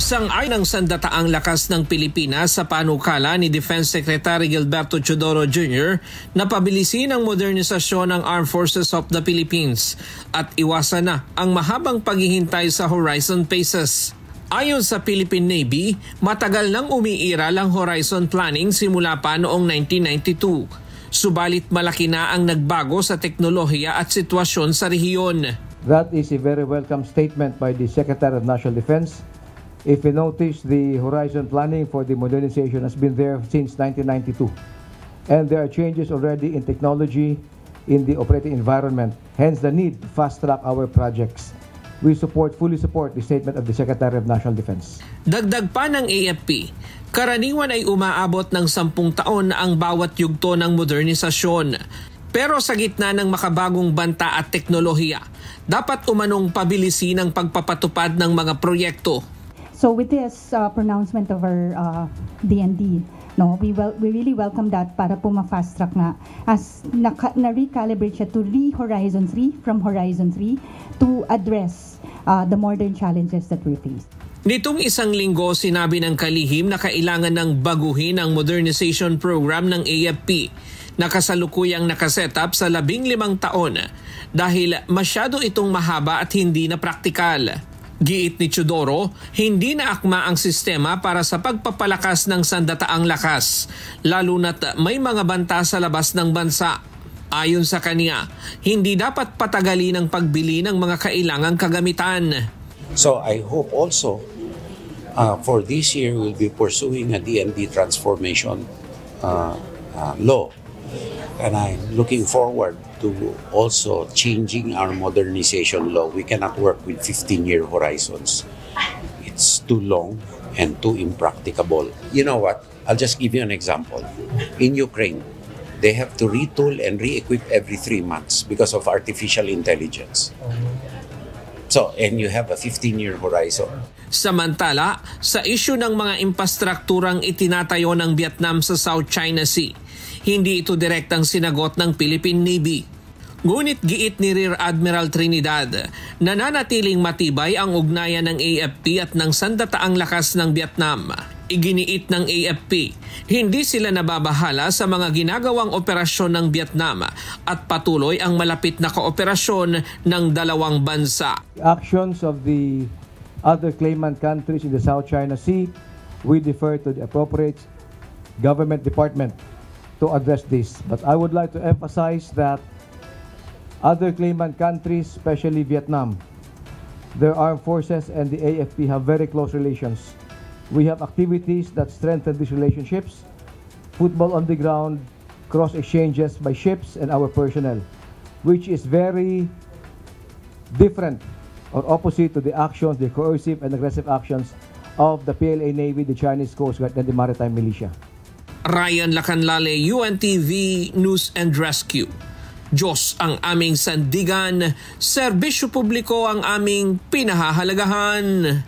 Sang-ayon ng sandataang lakas ng Pilipinas sa panukala ni Defense Secretary Gilberto Teodoro Jr. na pabilisin ang modernisasyon ng Armed Forces of the Philippines at iwasan na ang mahabang paghihintay sa Horizon Phases. Ayon sa Philippine Navy, matagal nang umiiral ang Horizon Planning simula pa noong 1992. Subalit malaki na ang nagbago sa teknolohiya at sitwasyon sa rehiyon. That is a very welcome statement by the Secretary of National Defense. If you notice, the Horizon Planning for the modernization has been there since 1992. And there are changes already in technology, in the operating environment, hence the need to fast-track our projects. We fully support the statement of the Secretary of National Defense. Dagdag pa ng AFP, karaniwan ay umaabot ng 10 taon ang bawat yugto ng modernisasyon. Pero sa gitna ng makabagong banta at teknolohiya, dapat umanong pabilisin ang pagpapatupad ng mga proyekto. So with this pronouncement of our DND, we really welcome that para po ma-fast track nga as na-recalibrate siya to Horizon 3 from Horizon 3 to address the modern challenges that we face. Nitong isang linggo, sinabi ng kalihim na kailangan ng baguhin ang modernization program ng AFP na kasalukuyang nakaset-up sa 15 taon dahil masyado itong mahaba at hindi na praktikal. Giit ni Teodoro, hindi na akma ang sistema para sa pagpapalakas ng sandataang lakas, lalo na't may mga banta sa labas ng bansa. Ayon sa kanya, hindi dapat patagalin ang pagbili ng mga kailangang kagamitan. So I hope also for this year we'll be pursuing a DND transformation law. And I'm looking forward to also changing our modernization law. We cannot work with 15-year horizons. It's too long and too impracticable. You know what? I'll just give you an example. In Ukraine, they have to retool and re-equip every 3 months because of artificial intelligence. So, and you have a 15-year horizon. Samantala, sa isyu ng mga infrastrukturang itinatayo ng Vietnam sa South China Sea, hindi ito direktang sinagot ng Philippine Navy. Ngunit giit ni Rear Admiral Trinidad, nananatiling matibay ang ugnayan ng AFP at ng sandataang lakas ng Vietnam. Iginiit ng AFP, hindi sila nababahala sa mga ginagawang operasyon ng Vietnam at patuloy ang malapit na kooperasyon ng dalawang bansa. Actions of the other claimant countries in the South China Sea, we defer to the appropriate government department to address this. But I would like to emphasize that other claimant countries, especially Vietnam, their armed forces and the AFP have very close relations. We have activities that strengthen these relationships, football on the ground, cross exchanges by ships and our personnel, which is very different or opposite to the actions, the coercive and aggressive actions of the PLA Navy, the Chinese Coast Guard and the Maritime Militia. Ryan Lacanlale, UNTV News and Rescue. Diyos ang aming sandigan, serbisyo publiko ang aming pinahahalagahan.